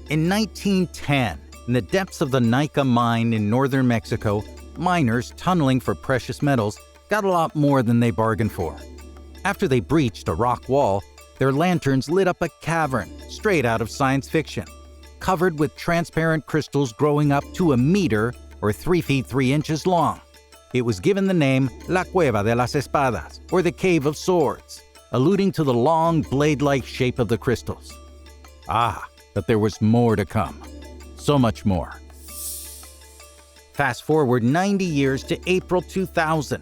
In 1910, in the depths of the Naica mine in northern Mexico, miners tunneling for precious metals got a lot more than they bargained for. After they breached a rock wall, their lanterns lit up a cavern straight out of science fiction, covered with transparent crystals growing up to 1 meter or 3 feet 3 inches long. It was given the name La Cueva de las Espadas, or the Cave of Swords, alluding to the long blade-like shape of the crystals. But there was more to come. So much more. Fast forward 90 years to April 2000,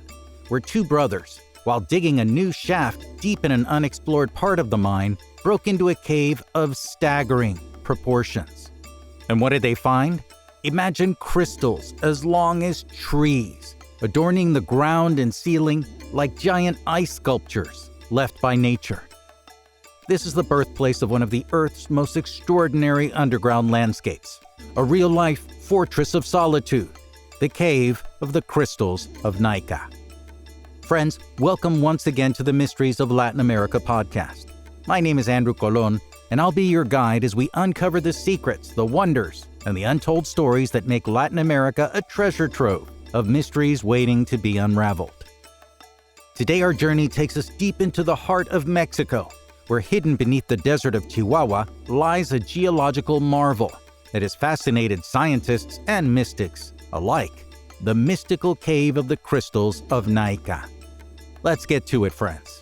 where two brothers, while digging a new shaft deep in an unexplored part of the mine, broke into a cave of staggering proportions. And what did they find? Imagine crystals as long as trees, adorning the ground and ceiling like giant ice sculptures left by nature. This is the birthplace of one of the Earth's most extraordinary underground landscapes, a real-life Fortress of Solitude, the Cave of the Crystals of Naica. Friends, welcome once again to the Mysteries of Latin America podcast. My name is Andrew Colon, and I'll be your guide as we uncover the secrets, the wonders, and the untold stories that make Latin America a treasure trove of mysteries waiting to be unraveled. Today our journey takes us deep into the heart of Mexico, where hidden beneath the desert of Chihuahua lies a geological marvel that has fascinated scientists and mystics alike, the mystical Cave of the Crystals of Naica. Let's get to it, friends.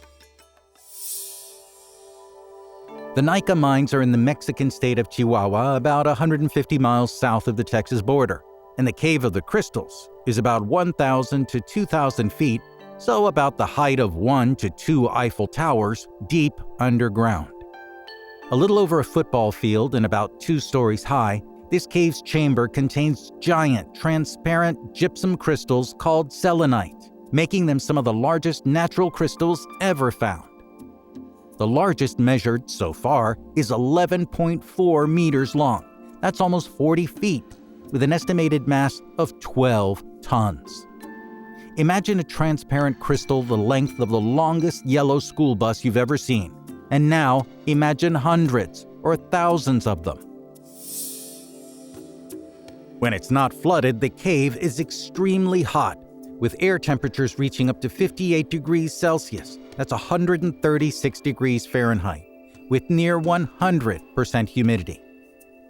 The Naica mines are in the Mexican state of Chihuahua, about 150 miles south of the Texas border, and the Cave of the Crystals is about 1,000 to 2,000 feet, so about the height of 1 to 2 Eiffel Towers, deep underground. A little over a football field and about 2 stories high, this cave's chamber contains giant, transparent gypsum crystals called selenite, making them some of the largest natural crystals ever found. The largest measured so far is 11.4 meters long. That's almost 40 feet, with an estimated mass of 12 tons. Imagine a transparent crystal the length of the longest yellow school bus you've ever seen. And now, imagine hundreds or thousands of them. When it's not flooded, the cave is extremely hot, with air temperatures reaching up to 58 degrees Celsius. That's 136 degrees Fahrenheit, with near 100% humidity.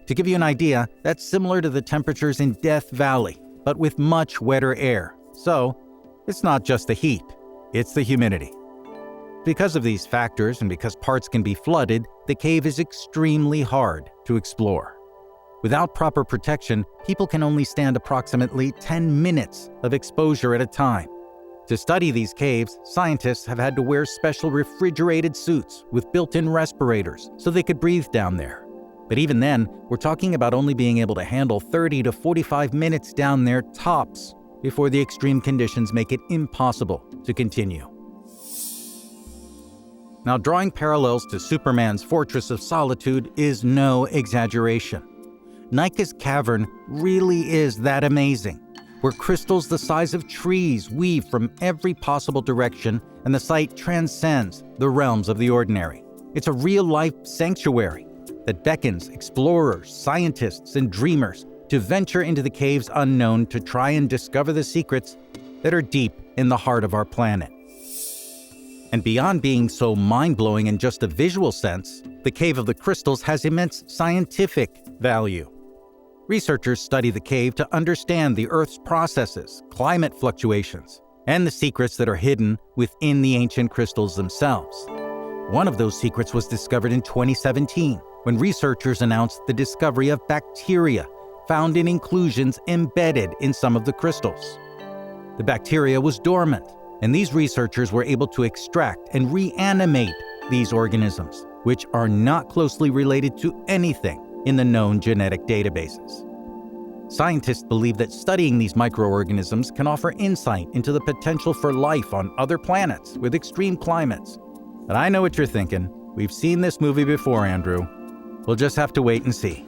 To give you an idea, that's similar to the temperatures in Death Valley, but with much wetter air. So, it's not just the heat, it's the humidity. Because of these factors and because parts can be flooded, the cave is extremely hard to explore. Without proper protection, people can only stand approximately 10 minutes of exposure at a time. To study these caves, scientists have had to wear special refrigerated suits with built-in respirators so they could breathe down there. But even then, we're talking about only being able to handle 30 to 45 minutes down there tops before the extreme conditions make it impossible to continue. Now, drawing parallels to Superman's Fortress of Solitude is no exaggeration. Naica's cavern really is that amazing, where crystals the size of trees weave from every possible direction, and the site transcends the realms of the ordinary. It's a real-life sanctuary that beckons explorers, scientists, and dreamers to venture into the caves unknown to try and discover the secrets that are deep in the heart of our planet. And beyond being so mind-blowing in just a visual sense, the Cave of the Crystals has immense scientific value. Researchers study the cave to understand the Earth's processes, climate fluctuations, and the secrets that are hidden within the ancient crystals themselves. One of those secrets was discovered in 2017, when researchers announced the discovery of bacteria found in inclusions embedded in some of the crystals. The bacteria was dormant, and these researchers were able to extract and reanimate these organisms, which are not closely related to anything in the known genetic databases. Scientists believe that studying these microorganisms can offer insight into the potential for life on other planets with extreme climates. But I know what you're thinking. We've seen this movie before, Andrew. We'll just have to wait and see.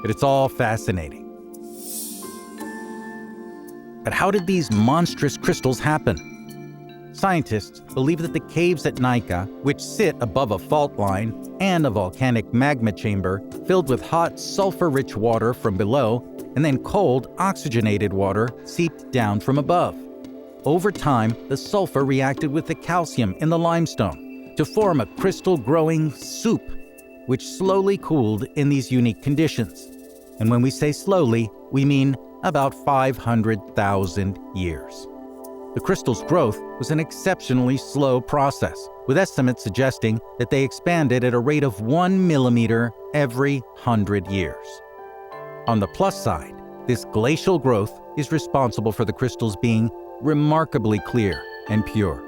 But it's all fascinating. But how did these monstrous crystals happen? Scientists believe that the caves at Naica, which sit above a fault line and a volcanic magma chamber filled with hot, sulfur-rich water from below and then cold, oxygenated water seeped down from above. Over time, the sulfur reacted with the calcium in the limestone to form a crystal-growing soup, which slowly cooled in these unique conditions. And when we say slowly, we mean about 500,000 years. The crystal's growth was an exceptionally slow process, with estimates suggesting that they expanded at a rate of 1 millimeter every 100 years. On the plus side, this glacial growth is responsible for the crystals being remarkably clear and pure.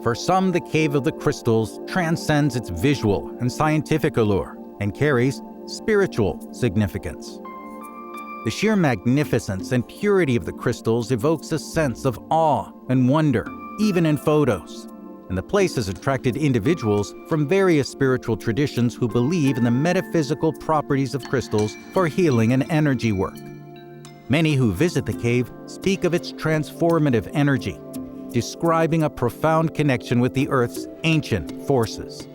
For some, the Cave of the Crystals transcends its visual and scientific allure and carries spiritual significance. The sheer magnificence and purity of the crystals evokes a sense of awe and wonder, even in photos. And the place has attracted individuals from various spiritual traditions who believe in the metaphysical properties of crystals for healing and energy work. Many who visit the cave speak of its transformative energy, describing a profound connection with the Earth's ancient forces.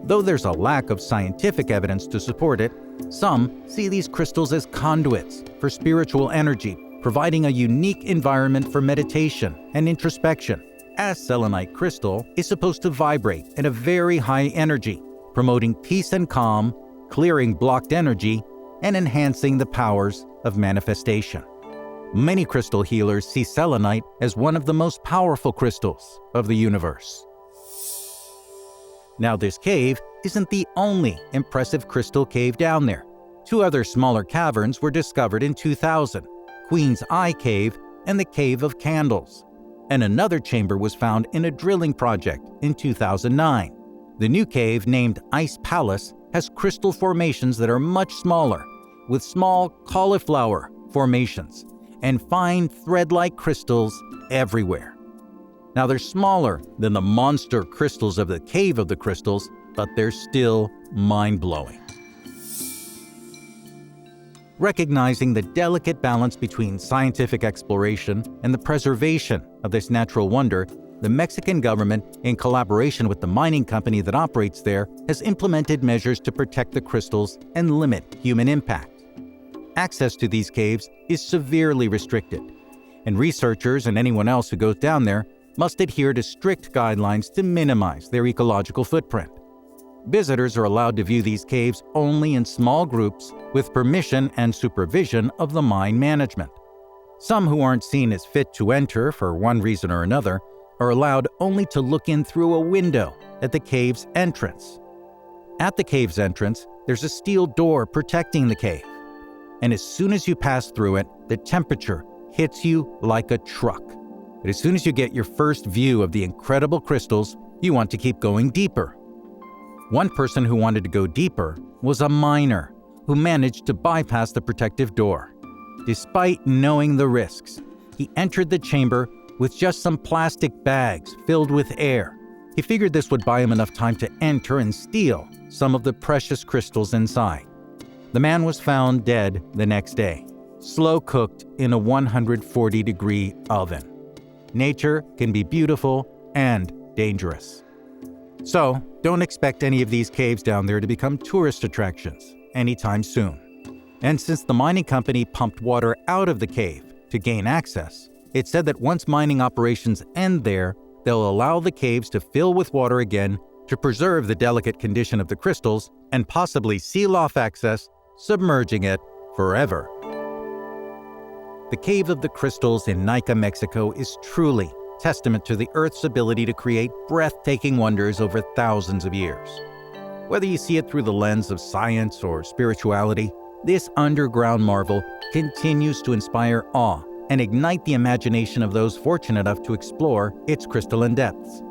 Though there's a lack of scientific evidence to support it, some see these crystals as conduits for spiritual energy, providing a unique environment for meditation and introspection, as selenite crystal is supposed to vibrate at a very high energy, promoting peace and calm, clearing blocked energy, and enhancing the powers of manifestation. Many crystal healers see selenite as one of the most powerful crystals of the universe. Now, this cave isn't the only impressive crystal cave down there. Two other smaller caverns were discovered in 2000, Queen's Eye Cave and the Cave of Candles. And another chamber was found in a drilling project in 2009. The new cave, named Ice Palace, has crystal formations that are much smaller, with small cauliflower formations and fine thread-like crystals everywhere. Now, they're smaller than the monster crystals of the Cave of the Crystals, but they're still mind-blowing. Recognizing the delicate balance between scientific exploration and the preservation of this natural wonder, the Mexican government, in collaboration with the mining company that operates there, has implemented measures to protect the crystals and limit human impact. Access to these caves is severely restricted, and researchers and anyone else who goes down there must adhere to strict guidelines to minimize their ecological footprint. Visitors are allowed to view these caves only in small groups with permission and supervision of the mine management. Some who aren't seen as fit to enter for one reason or another are allowed only to look in through a window at the cave's entrance. At the cave's entrance, there's a steel door protecting the cave. And as soon as you pass through it, the temperature hits you like a truck. But as soon as you get your first view of the incredible crystals, you want to keep going deeper. One person who wanted to go deeper was a miner who managed to bypass the protective door. Despite knowing the risks, he entered the chamber with just some plastic bags filled with air. He figured this would buy him enough time to enter and steal some of the precious crystals inside. The man was found dead the next day, slow-cooked in a 140-degree oven. Nature can be beautiful and dangerous. So, don't expect any of these caves down there to become tourist attractions anytime soon. And since the mining company pumped water out of the cave to gain access, it's said that once mining operations end there, they'll allow the caves to fill with water again to preserve the delicate condition of the crystals and possibly seal off access, submerging it forever. The Cave of the Crystals in Naica, Mexico is truly testament to the Earth's ability to create breathtaking wonders over thousands of years. Whether you see it through the lens of science or spirituality, this underground marvel continues to inspire awe and ignite the imagination of those fortunate enough to explore its crystalline depths.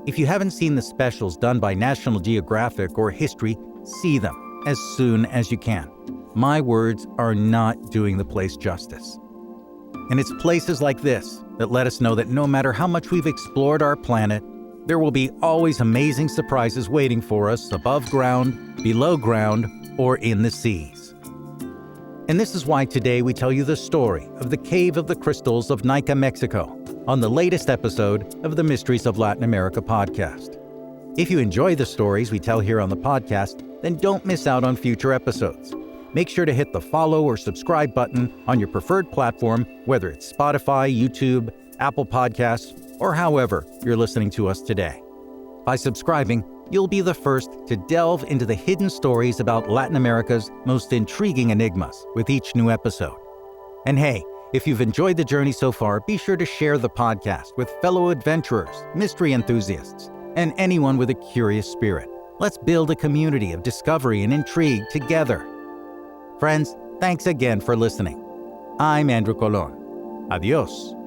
If you haven't seen the specials done by National Geographic or History, see them as soon as you can. My words are not doing the place justice. And it's places like this that let us know that no matter how much we've explored our planet, there will be always amazing surprises waiting for us above ground, below ground, or in the seas. And this is why today we tell you the story of the Cave of the Crystals of Naica, Mexico, on the latest episode of the Mysteries of Latin America podcast. If you enjoy the stories we tell here on the podcast, then don't miss out on future episodes. Make sure to hit the follow or subscribe button on your preferred platform, whether it's Spotify, YouTube, Apple Podcasts, or however you're listening to us today. By subscribing, you'll be the first to delve into the hidden stories about Latin America's most intriguing enigmas with each new episode. And hey, if you've enjoyed the journey so far, be sure to share the podcast with fellow adventurers, mystery enthusiasts, and anyone with a curious spirit. Let's build a community of discovery and intrigue together. Friends, thanks again for listening. I'm Andrew Colon. Adios.